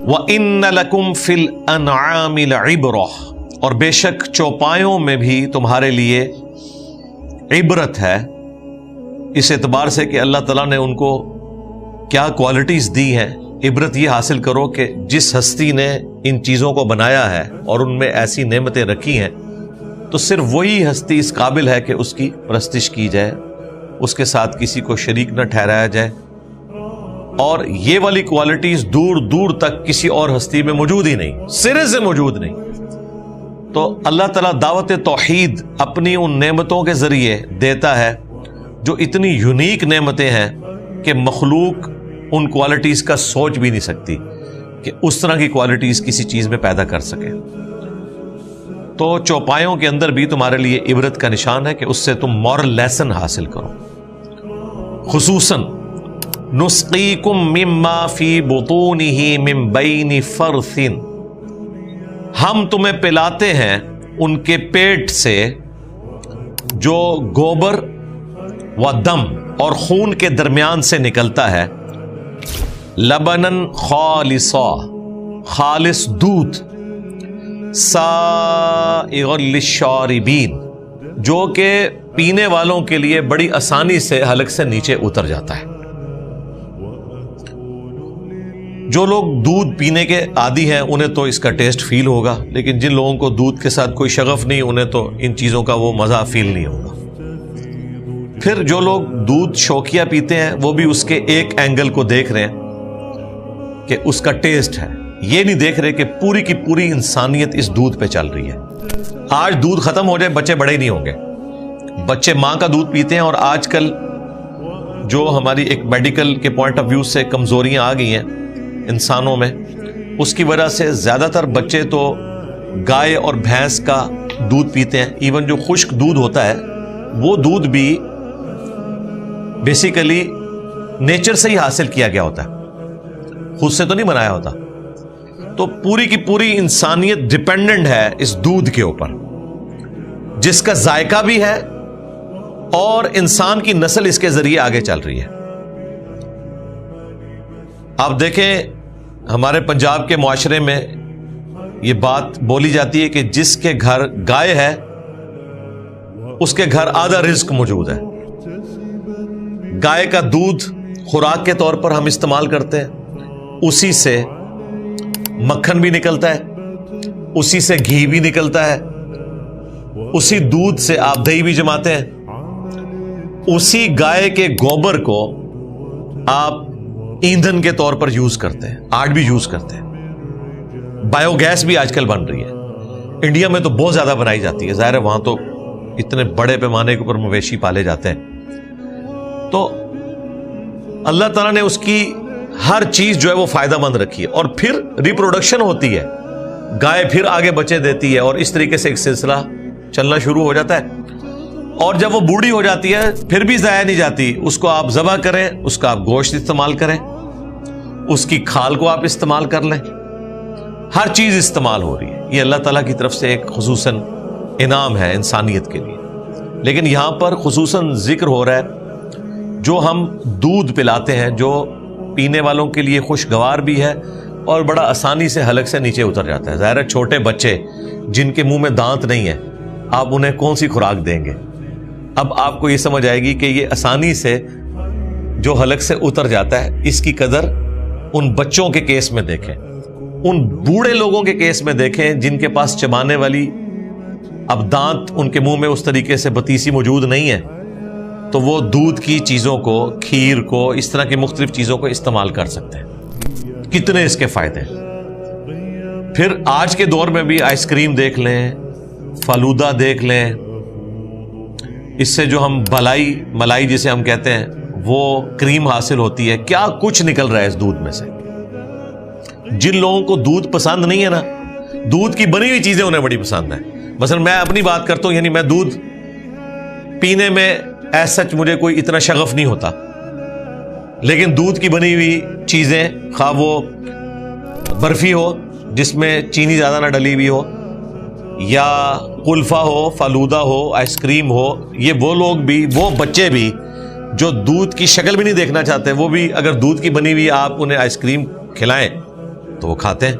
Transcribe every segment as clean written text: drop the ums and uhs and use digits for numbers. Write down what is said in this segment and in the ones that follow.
وَإِنَّ لَكُمْ فِي الْأَنْعَامِ لَعِبْرَةً، اور بے شک چوپایوں میں بھی تمہارے لیے عبرت ہے، اس اعتبار سے کہ اللہ تعالیٰ نے ان کو کیا کوالٹیز دی ہیں۔ عبرت یہ حاصل کرو کہ جس ہستی نے ان چیزوں کو بنایا ہے اور ان میں ایسی نعمتیں رکھی ہیں تو صرف وہی ہستی اس قابل ہے کہ اس کی پرستش کی جائے، اس کے ساتھ کسی کو شریک نہ ٹھہرایا جائے، اور یہ والی کوالٹیز دور دور تک کسی اور ہستی میں موجود ہی نہیں، سرے سے موجود نہیں۔ تو اللہ تعالیٰ دعوت توحید اپنی ان نعمتوں کے ذریعے دیتا ہے جو اتنی یونیک نعمتیں ہیں کہ مخلوق ان کوالٹیز کا سوچ بھی نہیں سکتی کہ اس طرح کی کوالٹیز کسی چیز میں پیدا کر سکے۔ تو چوپایوں کے اندر بھی تمہارے لیے عبرت کا نشان ہے کہ اس سے تم مورل لیسن حاصل کرو۔ خصوصاً نسقیکم مما فی بطونہ من بین فرث، ہم تمہیں پلاتے ہیں ان کے پیٹ سے جو گوبر و دم اور خون کے درمیان سے نکلتا ہے، لبنن خالصا، خالص دودھ، سائغ للشاربین، جو کہ پینے والوں کے لیے بڑی آسانی سے حلق سے نیچے اتر جاتا ہے۔ جو لوگ دودھ پینے کے عادی ہیں انہیں تو اس کا ٹیسٹ فیل ہوگا، لیکن جن لوگوں کو دودھ کے ساتھ کوئی شغف نہیں انہیں تو ان چیزوں کا وہ مزہ فیل نہیں ہوگا۔ پھر جو لوگ دودھ شوقیہ پیتے ہیں وہ بھی اس کے ایک اینگل کو دیکھ رہے ہیں کہ اس کا ٹیسٹ ہے، یہ نہیں دیکھ رہے کہ پوری کی پوری انسانیت اس دودھ پہ چل رہی ہے۔ آج دودھ ختم ہو جائے بچے بڑے ہی نہیں ہوں گے، بچے ماں کا دودھ پیتے ہیں، اور آج کل جو ہماری ایک میڈیکل کے پوائنٹ آف ویو سے کمزوریاں آ گئی ہیں انسانوں میں، اس کی وجہ سے زیادہ تر بچے تو گائے اور بھینس کا دودھ پیتے ہیں۔ ایون جو خشک دودھ ہوتا ہے وہ دودھ بھی بیسیکلی نیچر سے ہی حاصل کیا گیا ہوتا ہے، خود سے تو نہیں بنایا ہوتا۔ تو پوری کی پوری انسانیت ڈیپینڈنٹ ہے اس دودھ کے اوپر، جس کا ذائقہ بھی ہے اور انسان کی نسل اس کے ذریعے آگے چل رہی ہے۔ آپ دیکھیں ہمارے پنجاب کے معاشرے میں یہ بات بولی جاتی ہے کہ جس کے گھر گائے ہے اس کے گھر آدھا رزق موجود ہے۔ گائے کا دودھ خوراک کے طور پر ہم استعمال کرتے ہیں، اسی سے مکھن بھی نکلتا ہے، اسی سے گھی بھی نکلتا ہے، اسی دودھ سے آپ دہی بھی جماتے ہیں، اسی گائے کے گوبر کو آپ ایندھن کے طور پر یوز کرتے ہیں، آج بھی یوز کرتے ہیں۔ بایو گیس بھی آج کل بن رہی ہے، انڈیا میں تو بہت زیادہ بنائی جاتی ہے، ظاہر ہے وہاں تو اتنے بڑے پیمانے کے اوپر مویشی پالے جاتے ہیں۔ تو اللہ تعالیٰ نے اس کی ہر چیز جو ہے وہ فائدہ مند رکھی ہے، اور پھر ریپروڈکشن ہوتی ہے، گائے پھر آگے بچے دیتی ہے، اور اس طریقے سے ایک سلسلہ چلنا شروع ہو جاتا ہے۔ اور جب وہ بوڑھی ہو جاتی ہے پھر بھی ضائع نہیں جاتی، اس کو آپ ذبح کریں، اس کا آپ گوشت استعمال کریں، اس کی کھال کو آپ استعمال کر لیں، ہر چیز استعمال ہو رہی ہے۔ یہ اللہ تعالیٰ کی طرف سے ایک خصوصاً انعام ہے انسانیت کے لیے۔ لیکن یہاں پر خصوصاً ذکر ہو رہا ہے جو ہم دودھ پلاتے ہیں، جو پینے والوں کے لیے خوشگوار بھی ہے اور بڑا آسانی سے حلق سے نیچے اتر جاتا ہے۔ ظاہر ہے چھوٹے بچے جن کے منہ میں دانت نہیں ہے، آپ انہیں کون سی خوراک دیں گے؟ اب آپ کو یہ سمجھ آئے گی کہ یہ آسانی سے جو حلق سے اتر جاتا ہے، اس کی قدر ان بچوں کے کیس میں دیکھیں، ان بوڑھے لوگوں کے کیس میں دیکھیں جن کے پاس چبانے والی اب دانت ان کے منہ میں اس طریقے سے بتیسی موجود نہیں ہے، تو وہ دودھ کی چیزوں کو، کھیر کو، اس طرح کی مختلف چیزوں کو استعمال کر سکتے ہیں۔ کتنے اس کے فائدے ہیں۔ پھر آج کے دور میں بھی آئس کریم دیکھ لیں، فالودہ دیکھ لیں، اس سے جو ہم ملائی جسے ہم کہتے ہیں وہ کریم حاصل ہوتی ہے، کیا کچھ نکل رہا ہے اس دودھ میں سے۔ جن لوگوں کو دودھ پسند نہیں ہے نا، دودھ کی بنی ہوئی چیزیں انہیں بڑی پسند ہیں۔ مثلا میں اپنی بات کرتا ہوں، یعنی میں دودھ پینے میں ایز سچ مجھے کوئی اتنا شغف نہیں ہوتا، لیکن دودھ کی بنی ہوئی چیزیں، خواہ وہ برفی ہو جس میں چینی زیادہ نہ ڈلی ہوئی ہو، یا کلفہ ہو، فالودہ ہو، آئس کریم ہو، یہ وہ لوگ بھی، وہ بچے بھی جو دودھ کی شکل بھی نہیں دیکھنا چاہتے، وہ بھی اگر دودھ کی بنی ہوئی آپ انہیں آئس کریم کھلائیں تو وہ کھاتے ہیں.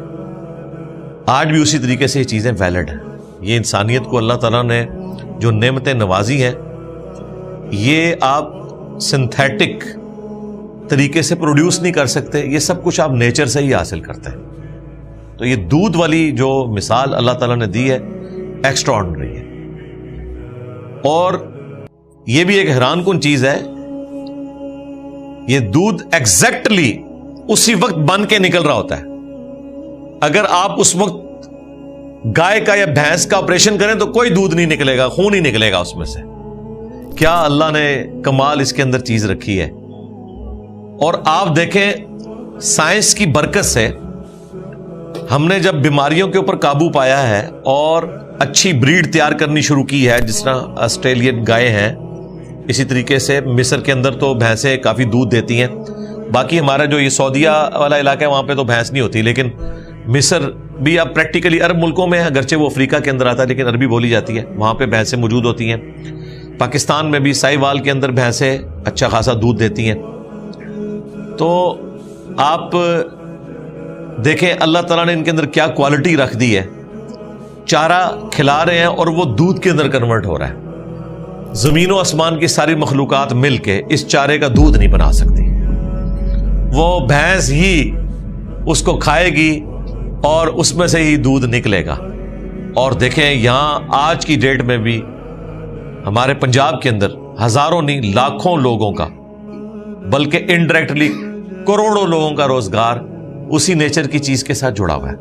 آج بھی اسی طریقے سے یہ چیزیں ویلڈ ہیں. یہ انسانیت کو اللہ تعالیٰ نے جو نعمتیں نوازی ہیں یہ آپ سنتھیٹک طریقے سے پروڈیوس نہیں کر سکتے. یہ سب کچھ آپ نیچر سے ہی حاصل کرتے ہیں. تو یہ دودھ والی جو مثال اللہ تعالیٰ نے دی ہے ایکسٹرا آرڈنری ہے. اور یہ بھی ایک حیران کن چیز ہے, یہ دودھ ایگزیکٹلی اسی وقت بن کے نکل رہا ہوتا ہے. اگر آپ اس وقت گائے کا یا بھینس کا آپریشن کریں تو کوئی دودھ نہیں نکلے گا, خون ہی نکلے گا اس میں سے. کیا اللہ نے کمال اس کے اندر چیز رکھی ہے. اور آپ دیکھیں سائنس کی برکت سے ہم نے جب بیماریوں کے اوپر قابو پایا ہے اور اچھی بریڈ تیار کرنی شروع کی ہے, جس طرح آسٹریلین گائے ہیں, اسی طریقے سے مصر کے اندر تو بھینسیں کافی دودھ دیتی ہیں. باقی ہمارا جو یہ سعودیہ والا علاقہ ہے وہاں پہ تو بھینس نہیں ہوتی, لیکن مصر بھی اب پریکٹیکلی عرب ملکوں میں ہے, اگرچہ وہ افریقہ کے اندر آتا ہے لیکن عربی بولی جاتی ہے, وہاں پہ بھینسیں موجود ہوتی ہیں. پاکستان میں بھی سائی وال کے اندر بھینسیں اچھا خاصا دودھ دیتی ہیں. تو آپ دیکھیں اللہ تعالیٰ نے ان کے اندر کیا کوالٹی رکھ دی ہے. چارہ کھلا رہے ہیں اور وہ دودھ کے اندر کنورٹ ہو رہا ہے. زمین و آسمان کی ساری مخلوقات مل کے اس چارے کا دودھ نہیں بنا سکتی. وہ بھینس ہی اس کو کھائے گی اور اس میں سے ہی دودھ نکلے گا. اور دیکھیں یہاں آج کی ڈیٹ میں بھی ہمارے پنجاب کے اندر ہزاروں نہیں لاکھوں لوگوں کا, بلکہ انڈائریکٹلی کروڑوں لوگوں کا روزگار اسی نیچر کی چیز کے ساتھ جڑا ہوا ہے.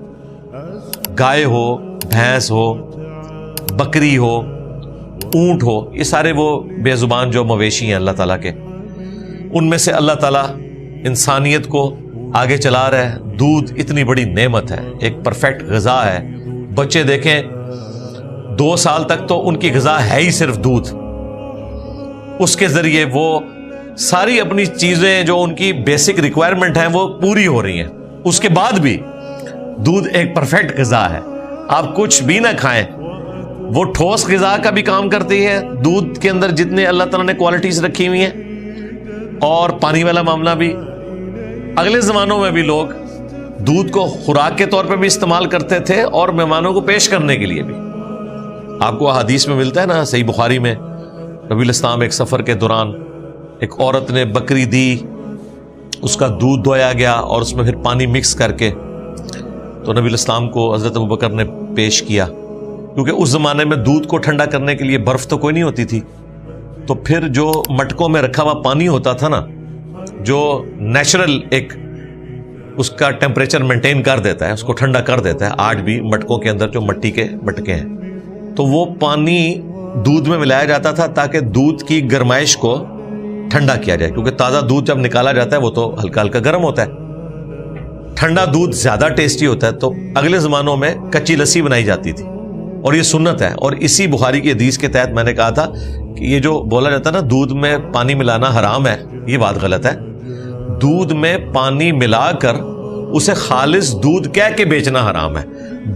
گائے ہو, بھینس ہو, بکری ہو, اونٹ ہو, یہ سارے وہ بے زبان جو مویشی ہیں اللہ تعالیٰ کے, ان میں سے اللہ تعالیٰ انسانیت کو آگے چلا رہا ہے. دودھ اتنی بڑی نعمت ہے, ایک پرفیکٹ غذا ہے. بچے دیکھیں 2 سال تک تو ان کی غذا ہے ہی صرف دودھ. اس کے ذریعے وہ ساری اپنی چیزیں جو ان کی بیسک ریکوائرمنٹ ہیں وہ پوری ہو رہی ہیں. اس کے بعد بھی دودھ ایک پرفیکٹ غذا ہے. آپ کچھ بھی نہ کھائیں, وہ ٹھوس غذا کا بھی کام کرتی ہے. دودھ کے اندر جتنے اللہ تعالیٰ نے کوالٹیز رکھی ہوئی ہیں, اور پانی والا معاملہ بھی. اگلے زمانوں میں بھی لوگ دودھ کو خوراک کے طور پہ بھی استعمال کرتے تھے اور مہمانوں کو پیش کرنے کے لیے بھی. آپ کو حدیث میں ملتا ہے نا, صحیح بخاری میں, نبی الاسلام ایک سفر کے دوران ایک عورت نے بکری دی, اس کا دودھ دھویا گیا اور اس میں پھر پانی مکس کر کے تو نبی الاسلام کو حضرت ابوبکر نے پیش کیا. کیونکہ اس زمانے میں دودھ کو ٹھنڈا کرنے کے لیے برف تو کوئی نہیں ہوتی تھی, تو پھر جو مٹکوں میں رکھا ہوا پانی ہوتا تھا نا, جو نیچرل ایک اس کا ٹیمپریچر مینٹین کر دیتا ہے, اس کو ٹھنڈا کر دیتا ہے. آج بھی مٹکوں کے اندر جو مٹی کے مٹکے ہیں, تو وہ پانی دودھ میں ملایا جاتا تھا تاکہ دودھ کی گرمائش کو ٹھنڈا کیا جائے. کیونکہ تازہ دودھ جب نکالا جاتا ہے وہ تو ہلکا ہلکا گرم ہوتا ہے, ٹھنڈا دودھ زیادہ ٹیسٹی ہوتا ہے. تو اگلے زمانوں میں کچی لسی بنائی جاتی تھی, اور یہ سنت ہے. اور اسی بخاری کی حدیث کے تحت میں نے کہا تھا کہ یہ جو بولا جاتا ہے نا دودھ میں پانی ملانا حرام ہے, یہ بات غلط ہے. دودھ میں پانی ملا کر اسے خالص دودھ کہہ کے بیچنا حرام ہے.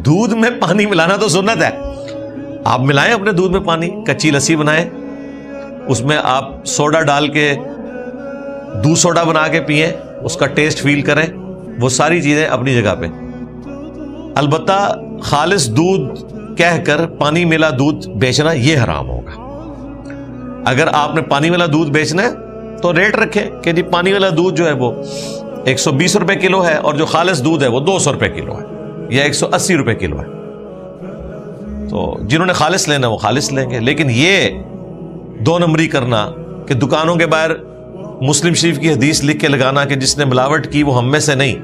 دودھ میں پانی ملانا تو سنت ہے. آپ ملائیں اپنے دودھ میں پانی, کچی لسی بنائیں, اس میں آپ سوڈا ڈال کے دودھ سوڈا بنا کے پئیں, اس کا ٹیسٹ فیل کریں. وہ ساری چیزیں اپنی جگہ پہ. البتہ خالص دودھ کہہ کر پانی ملا دودھ بیچنا یہ حرام ہوگا. اگر آپ نے پانی والا دودھ بیچنا ہے تو ریٹ رکھیں کہ جی پانی والا دودھ جو ہے وہ 120 روپے کلو ہے, اور جو خالص دودھ ہے وہ 200 روپے کلو ہے یا 180 روپے کلو ہے. تو جنہوں نے خالص لینا وہ خالص لیں گے. لیکن یہ 2 نمبری کرنا کہ دکانوں کے باہر مسلم شریف کی حدیث لکھ کے لگانا کہ جس نے ملاوٹ کی وہ ہم میں سے نہیں,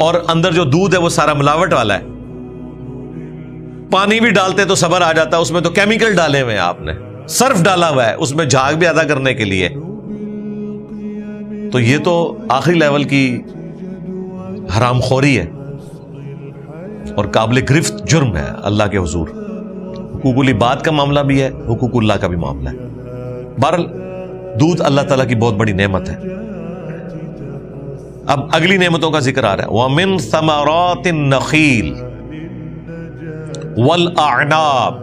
اور اندر جو دودھ ہے وہ سارا ملاوٹ والا ہے. پانی بھی ڈالتے تو صبر آ جاتا, اس میں تو کیمیکل ڈالے ہوئے ہیں, آپ نے صرف ڈالا ہوا ہے اس میں جھاگ بھی ادا کرنے کے لیے. تو یہ تو آخری لیول کی حرام خوری ہے اور قابل گرفت جرم ہے اللہ کے حضور. حقوق العباد کا معاملہ بھی ہے, حقوق اللہ کا بھی معاملہ ہے. بہرحال دودھ اللہ تعالیٰ کی بہت بڑی نعمت ہے. اب اگلی نعمتوں کا ذکر آ رہا ہے. وَمِن ثَمَرَاتِ النَّخِيلِ وَالْأَعْنَابِ,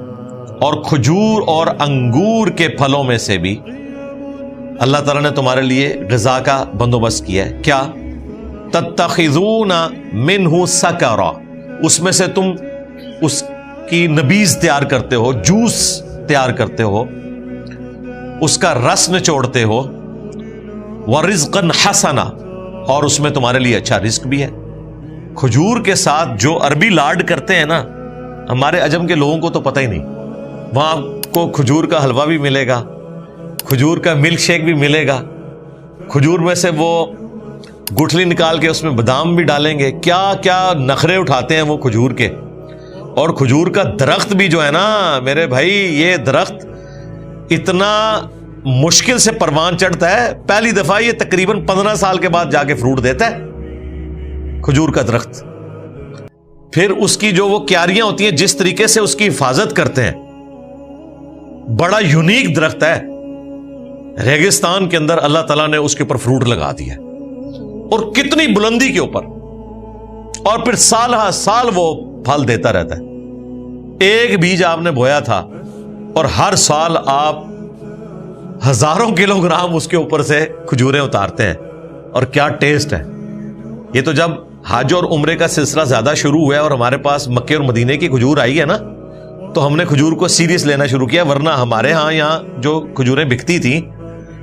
اور کھجور اور انگور کے پھلوں میں سے بھی اللہ تعالیٰ نے تمہارے لیے غذا کا بندوبست کیا ہے. کیا؟ تتخذون منہ سکرا، اس میں سے تم اس کی نبیذ تیار کرتے ہو، جوس تیار کرتے ہو، اس کا رس نچوڑتے ہو، ورزقا حسنا، اور اس میں تمہارے لیے اچھا رزق بھی ہے۔ کھجور کے ساتھ جو عربی لاڈ کرتے ہیں نا، ہمارے عجم کے لوگوں کو تو پتہ ہی نہیں، وہاں آپ کو کھجور کا حلوہ بھی ملے گا، کھجور کا ملک شیک بھی ملے گا، کھجور میں سے وہ گٹھلی نکال کے اس میں بادام بھی ڈالیں گے، کیا کیا نخرے اٹھاتے ہیں وہ کھجور کے۔ اور کھجور کا درخت بھی جو ہے نا میرے بھائی، یہ درخت اتنا مشکل سے پروان چڑھتا ہے، پہلی دفعہ یہ تقریباً 15 سال کے بعد جا کے فروٹ دیتا ہے کھجور کا درخت۔ پھر اس کی جو وہ کیاریاں ہوتی ہیں، جس طریقے سے اس کی حفاظت کرتے ہیں، بڑا یونیک درخت ہے۔ ریگستان کے اندر اللہ تعالیٰ نے اس کے اوپر فروٹ لگا دیا، اور کتنی بلندی کے اوپر، اور پھر سال ہا سال وہ پھل دیتا رہتا ہے۔ ایک بیج آپ نے بویا تھا اور ہر سال آپ ہزاروں کلو گرام اس کے اوپر سے کھجوریں اتارتے ہیں، اور کیا ٹیسٹ ہے۔ یہ تو جب حج اور عمرے کا سلسلہ زیادہ شروع ہوا ہے اور ہمارے پاس مکے اور مدینے کی کھجور آئی ہے نا، تو ہم نے کھجور کو سیریس لینا شروع کیا، ورنہ ہمارے ہاں یہاں جو کھجوریں بکتی تھیں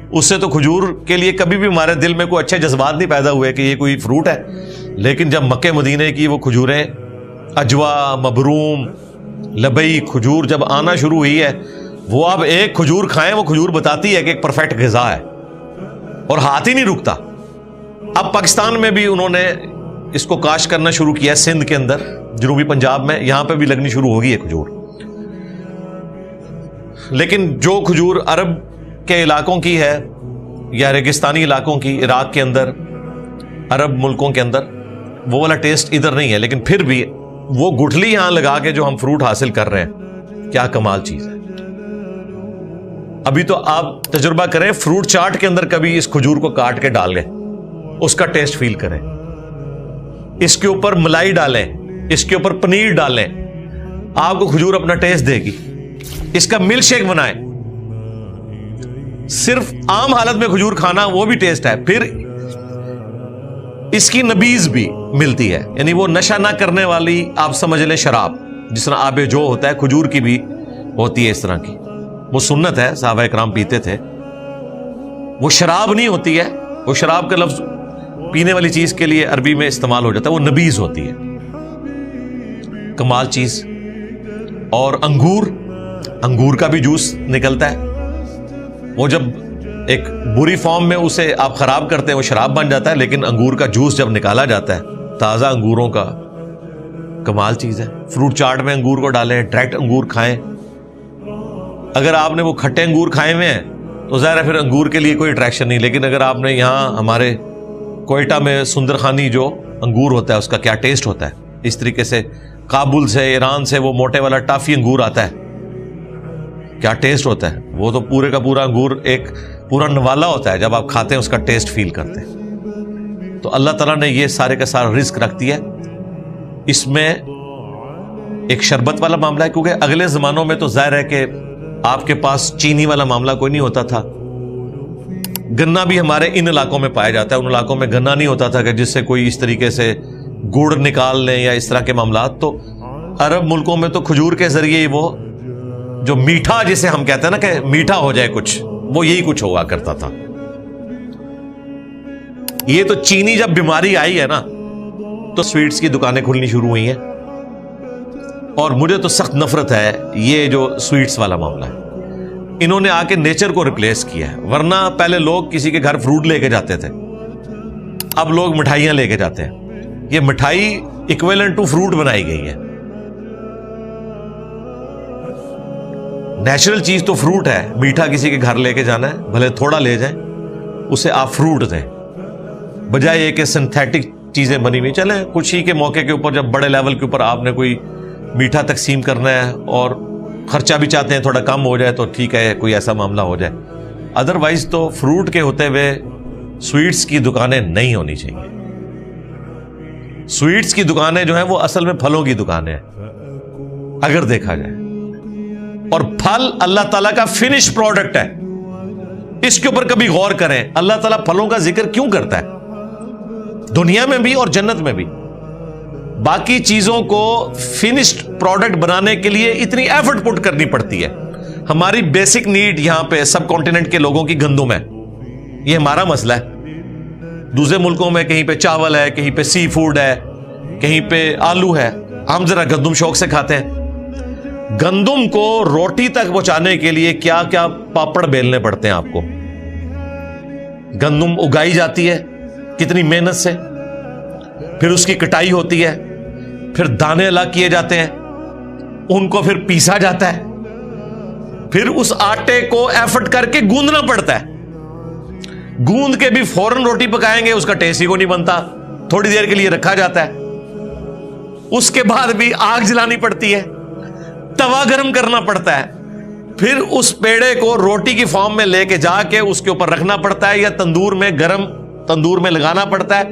اس سے تو کھجور کے لیے کبھی بھی ہمارے دل میں کوئی اچھے جذبات نہیں پیدا ہوئے کہ یہ کوئی فروٹ ہے۔ لیکن جب مکے مدینے کی وہ کھجوریں اجوا، مبروم، لبئی کھجور جب آنا شروع ہوئی ہے، وہ آپ ایک کھجور کھائیں، وہ کھجور بتاتی ہے کہ ایک پرفیکٹ غذا ہے، اور ہاتھ ہی نہیں رکتا۔ اب پاکستان میں بھی انہوں نے اس کو کاشت کرنا شروع کیا ہے، سندھ کے اندر، جنوبی پنجاب میں، یہاں پہ بھی لگنی شروع ہوگی ہے کھجور۔ لیکن جو کھجور عرب کے علاقوں کی ہے یا ریگستانی علاقوں کی، عراق کے اندر، عرب ملکوں کے اندر، وہ والا ٹیسٹ ادھر نہیں ہے۔ لیکن پھر بھی وہ گٹھلی یہاں لگا کے جو ہم فروٹ حاصل کر رہے ہیں، کیا کمال چیز ہے۔ ابھی تو آپ تجربہ کریں، فروٹ چاٹ کے اندر کبھی اس کھجور کو کاٹ کے ڈال لیں، اس کا ٹیسٹ فیل کریں، اس کے اوپر ملائی ڈالیں، اس کے اوپر پنیر ڈالیں، آپ کو کھجور اپنا ٹیسٹ دے گی۔ اس کا ملک شیک بنائیں، صرف عام حالت میں کھجور کھانا وہ بھی ٹیسٹ ہے۔ پھر اس کی نبیذ بھی ملتی ہے، یعنی وہ نشہ نہ کرنے والی، آپ سمجھ لیں شراب، جس طرح آب جو ہوتا ہے، کھجور کی بھی ہوتی ہے اس طرح کی، وہ سنت ہے، صحابہ کرام پیتے تھے۔ وہ شراب نہیں ہوتی ہے، وہ شراب کا لفظ پینے والی چیز کے لیے عربی میں استعمال ہو جاتا ہے، وہ نبیذ ہوتی ہے، کمال چیز۔ اور انگور کا بھی جوس نکلتا ہے، وہ جب ایک بری فارم میں اسے آپ خراب کرتے ہیں وہ شراب بن جاتا ہے، لیکن انگور کا جوس جب نکالا جاتا ہے تازہ انگوروں کا، کمال چیز ہے۔ فروٹ چاٹ میں انگور کو ڈالیں، ڈائریکٹ انگور کھائیں۔ اگر آپ نے وہ کھٹے انگور کھائے ہوئے ہیں تو ظاہر ہے پھر انگور کے لیے کوئی اٹریکشن نہیں، لیکن اگر آپ نے یہاں ہمارے کوئٹہ میں سندرخانی جو انگور ہوتا ہے اس کا کیا ٹیسٹ ہوتا ہے، اس طریقے سے کابل سے، ایران سے وہ موٹے والا ٹافی انگور آتا ہے، کیا ٹیسٹ ہوتا ہے۔ وہ تو پورے کا پورا انگور ایک پورا نوالا ہوتا ہے، جب آپ کھاتے ہیں اس کا ٹیسٹ فیل کرتے ہیں۔ تو اللہ تعالیٰ نے یہ سارے کا سارا رزق رکھ دیا ہے۔ اس میں ایک شربت والا معاملہ ہے، کیونکہ اگلے زمانوں میں تو ظاہر ہے کہ آپ کے پاس چینی والا معاملہ کوئی نہیں ہوتا تھا۔ گنا بھی ہمارے ان علاقوں میں پایا جاتا ہے، ان علاقوں میں گنا نہیں ہوتا تھا کہ جس سے کوئی اس طریقے سے گڑ نکال لیں یا اس طرح کے معاملات۔ تو عرب ملکوں میں تو کھجور کے ذریعے وہ جو میٹھا جسے ہم کہتے ہیں نا کہ میٹھا ہو جائے کچھ، وہ یہی کچھ ہوا کرتا تھا۔ یہ تو چینی جب بیماری آئی ہے نا تو سویٹس کی دکانیں کھلنی شروع ہوئی ہیں، اور مجھے تو سخت نفرت ہے یہ جو سویٹس والا معاملہ ہے۔ انہوں نے آ کے نیچر کو ریپلیس کیا ہے، ورنہ پہلے لوگ کسی کے گھر فروٹ لے کے جاتے تھے، اب لوگ مٹھائیاں لے کے جاتے ہیں۔ یہ مٹھائی ایکویلنٹ ٹو فروٹ بنائی گئی ہے۔ نیچرل چیز تو فروٹ ہے، میٹھا کسی کے گھر لے کے جانا ہے، بھلے تھوڑا لے جائیں، اسے آپ فروٹ دیں، بجائے یہ کہ سنتھیٹک چیزیں بنی ہوئی۔ چلیں خوشی کے موقع کے اوپر جب بڑے لیول کے اوپر آپ نے کوئی میٹھا تقسیم کرنا ہے اور خرچہ بھی چاہتے ہیں تھوڑا کم ہو جائے تو ٹھیک ہے، کوئی ایسا معاملہ ہو جائے، ادروائز تو فروٹ کے ہوتے ہوئے سویٹس کی دکانیں نہیں ہونی چاہیے۔ سویٹس کی دکانیں جو ہیں وہ اصل میں پھلوں کی دکانیں ہیں اگر دیکھا جائے، اور پھل اللہ تعالیٰ کا فنش پروڈکٹ ہے۔ اس کے اوپر کبھی غور کریں، اللہ تعالیٰ پھلوں کا ذکر کیوں کرتا ہے؟ دنیا میں بھی اور جنت میں بھی. باقی چیزوں کو فنشڈ پروڈکٹ بنانے کے لیے اتنی ایفرٹ پٹ کرنی پڑتی ہے. ہماری بیسک نیڈ یہاں پہ سب کانٹیننٹ کے لوگوں کی گندم ہے, یہ ہمارا مسئلہ ہے. دوسرے ملکوں میں کہیں پہ چاول ہے, کہیں پہ سی فوڈ ہے, کہیں پہ آلو ہے, ہم ذرا گندم شوق سے کھاتے ہیں. گندم کو روٹی تک پہنچانے کے لیے کیا کیا پاپڑ بیلنے پڑتے ہیں آپ کو. گندم اگائی جاتی ہے کتنی محنت سے, پھر اس کی کٹائی ہوتی ہے, پھر دانے الگ کیے جاتے ہیں, ان کو پھر پیسا جاتا ہے, پھر اس آٹے کو ایفرٹ کر کے گوندنا پڑتا ہے. گوند کے بھی فوراً روٹی پکائیں گے اس کا ٹیسٹ ہی کو نہیں بنتا, تھوڑی دیر کے لیے رکھا جاتا ہے. اس کے بعد بھی آگ جلانی پڑتی ہے, توا گرم کرنا پڑتا ہے, پھر اس پیڑے کو روٹی کی فارم میں لے کے جا کے اس کے اوپر رکھنا پڑتا ہے یا تندور میں گرم تندور میں لگانا پڑتا ہے,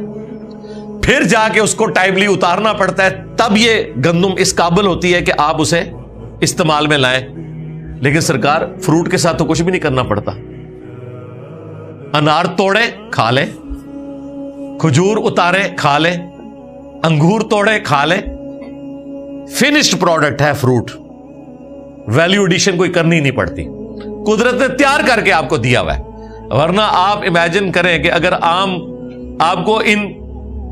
پھر جا کے اس کو ٹائملی اتارنا پڑتا ہے. تب یہ گندم اس قابل ہوتی ہے کہ آپ اسے استعمال میں لائیں. لیکن سرکار فروٹ کے ساتھ تو کچھ بھی نہیں کرنا پڑتا. انار توڑے کھا لیں, کھجور اتارے کھا لیں, انگور توڑے کھا لیں. فنشڈ پروڈکٹ ہے فروٹ, ویلیو ایڈیشن کوئی کرنی نہیں پڑتی, قدرت نے تیار کر کے آپ کو دیا ہوا ہے. ورنہ آپ امیجن کریں کہ اگر آم آپ کو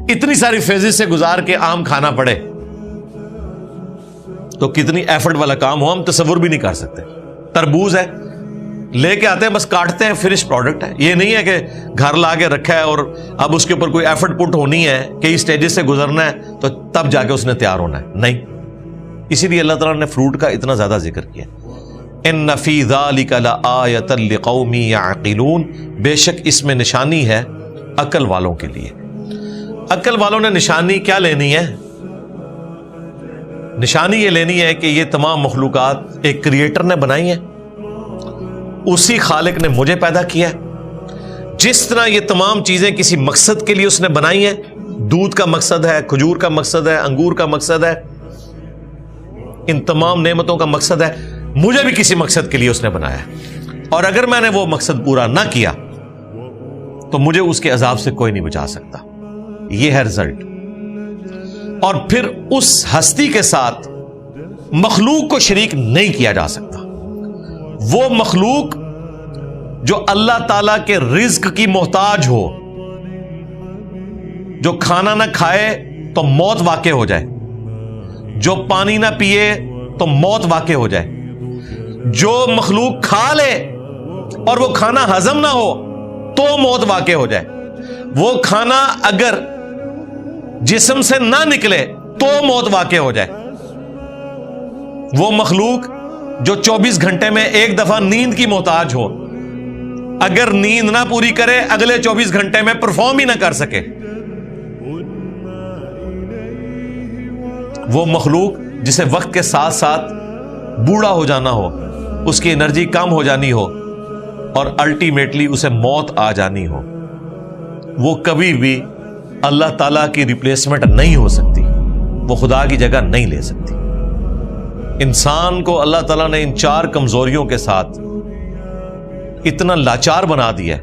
اتنی ساری فیزز سے گزار کے آم کھانا پڑے تو کتنی ایفرٹ والا کام ہو, ہم تصور بھی نہیں کر سکتے. تربوز ہے, لے کے آتے ہیں بس کاٹتے ہیں, فنش پروڈکٹ ہے. یہ نہیں ہے کہ گھر لا کے رکھا ہے اور اب اس کے اوپر کوئی ایفرٹ پٹ ہونی ہے, کئی سٹیجز سے گزرنا ہے تو تب جا کے اس نے تیار ہونا ہے. نہیں, اسی لیے اللہ تعالیٰ نے فروٹ کا اتنا زیادہ ذکر کیا. ان فی ذلک لآیۃ لقوم یعقلون, بے شک اس میں نشانی ہے عقل والوں کے لیے. عقل والوں نے نشانی کیا لینی ہے؟ نشانی یہ لینی ہے کہ یہ تمام مخلوقات ایک کریٹر نے بنائی ہیں, اسی خالق نے مجھے پیدا کیا ہے. جس طرح یہ تمام چیزیں کسی مقصد کے لیے اس نے بنائی ہیں, دودھ کا مقصد ہے, کھجور کا مقصد ہے, انگور کا مقصد ہے, ان تمام نعمتوں کا مقصد ہے, مجھے بھی کسی مقصد کے لیے اس نے بنایا ہے. اور اگر میں نے وہ مقصد پورا نہ کیا تو مجھے اس کے عذاب سے کوئی نہیں بچا سکتا. یہ ہے رزلٹ. اور پھر اس ہستی کے ساتھ مخلوق کو شریک نہیں کیا جا سکتا. وہ مخلوق جو اللہ تعالی کے رزق کی محتاج ہو, جو کھانا نہ کھائے تو موت واقع ہو جائے, جو پانی نہ پیے تو موت واقع ہو جائے, جو مخلوق کھا لے اور وہ کھانا ہضم نہ ہو تو موت واقع ہو جائے, وہ کھانا اگر جسم سے نہ نکلے تو موت واقع ہو جائے, وہ مخلوق جو 24 گھنٹے میں ایک دفعہ نیند کی محتاج ہو, اگر نیند نہ پوری کرے اگلے 24 گھنٹے میں پرفارم ہی نہ کر سکے, وہ مخلوق جسے وقت کے ساتھ ساتھ بوڑھا ہو جانا ہو, اس کی انرجی کم ہو جانی ہو اور الٹیمیٹلی اسے موت آ جانی ہو, وہ کبھی بھی اللہ تعالیٰ کی ریپلیسمنٹ نہیں ہو سکتی, وہ خدا کی جگہ نہیں لے سکتی. انسان کو اللہ تعالیٰ نے ان 4 کمزوریوں کے ساتھ اتنا لاچار بنا دیا ہے.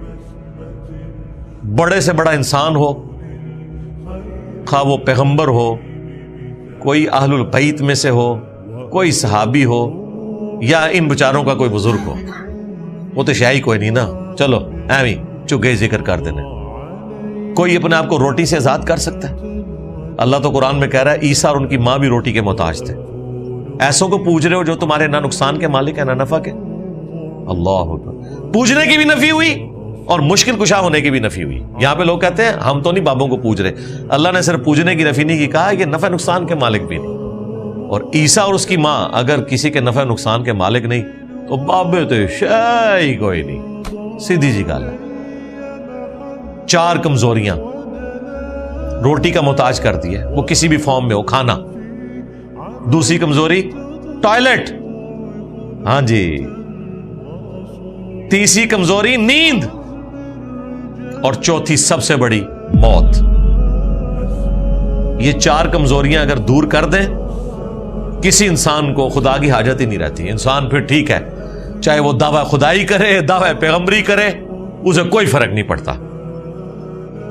بڑے سے بڑا انسان ہو, خواہ وہ پیغمبر ہو, کوئی اہل البیت میں سے ہو, کوئی صحابی ہو, یا ان بچاروں کا کوئی بزرگ ہو, وہ تو شاہی کوئی نہیں نا, چلو ایویں چگے ذکر کر دینے. کوئی اپنے آپ کو روٹی سے آزاد کر سکتا ہے؟ اللہ تو قرآن میں کہہ رہا ہے عیسیٰ اور ان کی ماں بھی روٹی کے محتاج تھے. ایسوں کو پوج رہے ہو جو تمہارے نہ نقصان کے مالک ہیں نہ نفع کے. اللہ اکبر. پوجنے کی بھی نفی ہوئی اور مشکل کشا ہونے کی بھی نفی ہوئی. یہاں پہ لوگ کہتے ہیں ہم تو نہیں بابوں کو پوج رہے, اللہ نے صرف پوجنے کی نفی نہیں کی, کہا یہ نفع نقصان کے مالک بھی نہیں. اور عیسیٰ اور اس کی ماں اگر کسی کے نفع نقصان کے مالک نہیں تو بابے تو شاہی کوئی نہیں. سیدھی جی گل ہے. 4 کمزوریاں روٹی کا محتاج کر دی ہے, وہ کسی بھی فارم میں ہو, کھانا. دوسری کمزوری ٹوائلٹ, ہاں جی. تیسری کمزوری نیند, اور چوتھی سب سے بڑی موت. یہ 4 کمزوریاں اگر دور کر دیں کسی انسان کو خدا کی حاجت ہی نہیں رہتی. انسان پھر ٹھیک ہے, چاہے وہ دعویٰ خدائی کرے, دعویٰ پیغمبری کرے, اسے کوئی فرق نہیں پڑتا.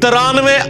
93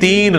3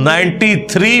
93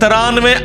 93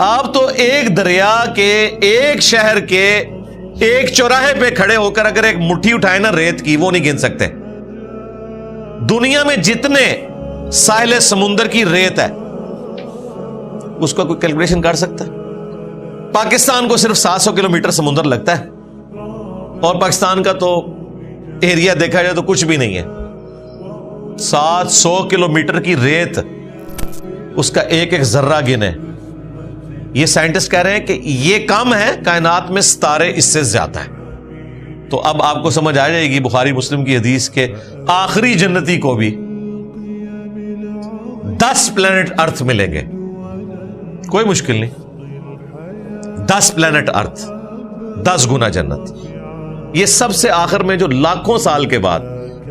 آپ تو ایک دریا کے ایک شہر کے ایک چوراہے پہ کھڑے ہو کر اگر ایک مٹھی اٹھائے نا ریت کی، وہ نہیں گن سکتے۔ دنیا میں جتنے ساحل سمندر کی ریت ہے اس کا کوئی کیلکولیشن کر سکتا ہے؟ پاکستان کو صرف 700 کلومیٹر سمندر لگتا ہے، اور پاکستان کا تو ایریا دیکھا جائے تو کچھ بھی نہیں ہے۔ 700 کلومیٹر کی ریت، اس کا ایک ایک ذرہ گنے۔ یہ سائنٹسٹ کہہ رہے ہیں کہ یہ کم ہے، کائنات میں ستارے اس سے زیادہ ہیں۔ تو اب آپ کو سمجھ آ جائے گی بخاری مسلم کی حدیث کے آخری جنتی کو بھی 10 پلانٹ ارتھ ملیں گے، کوئی مشکل نہیں۔ 10 پلانٹ ارتھ، 10 گنا جنت۔ یہ سب سے آخر میں جو لاکھوں سال کے بعد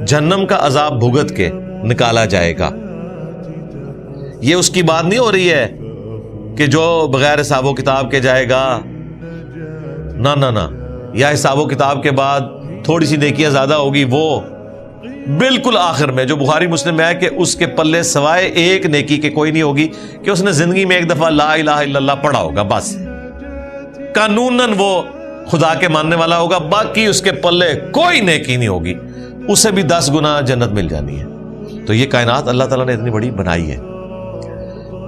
جہنم کا عذاب بھگت کے نکالا جائے گا، یہ اس کی بات نہیں ہو رہی ہے کہ جو بغیر حساب و کتاب کے جائے گا، نہ نہ نہ، یا حساب و کتاب کے بعد تھوڑی سی نیکیاں زیادہ ہوگی، وہ بالکل آخر میں جو بخاری مسلم میں ہے کہ اس کے پلے سوائے ایک نیکی کے کوئی نہیں ہوگی کہ اس نے زندگی میں ایک دفعہ لا الہ الا اللہ پڑھا ہوگا، بس قانوناً وہ خدا کے ماننے والا ہوگا، باقی اس کے پلے کوئی نیکی نہیں ہوگی، اسے بھی 10 گنا جنت مل جانی ہے۔ تو یہ کائنات اللہ تعالیٰ نے اتنی بڑی بنائی ہے۔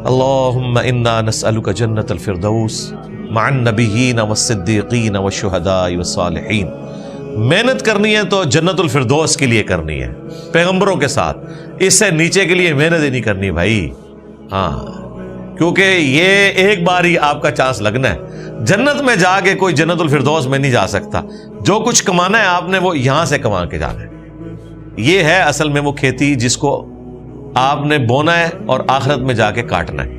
اللہم انا نسألک جنت الفردوس مع النبیین والصدیقین والشہداء والصالحین۔ محنت کرنی ہے تو جنت الفردوس کے لیے کرنی ہے، پیغمبروں کے ساتھ، اس سے نیچے کے لیے محنت ہی نہیں کرنی بھائی، ہاں، کیونکہ یہ ایک بار ہی آپ کا چانس لگنا ہے۔ جنت میں جا کے کوئی جنت الفردوس میں نہیں جا سکتا، جو کچھ کمانا ہے آپ نے وہ یہاں سے کما کے جانا ہے۔ یہ ہے اصل میں وہ کھیتی جس کو آپ نے بونا ہے اور آخرت میں جا کے کاٹنا ہے۔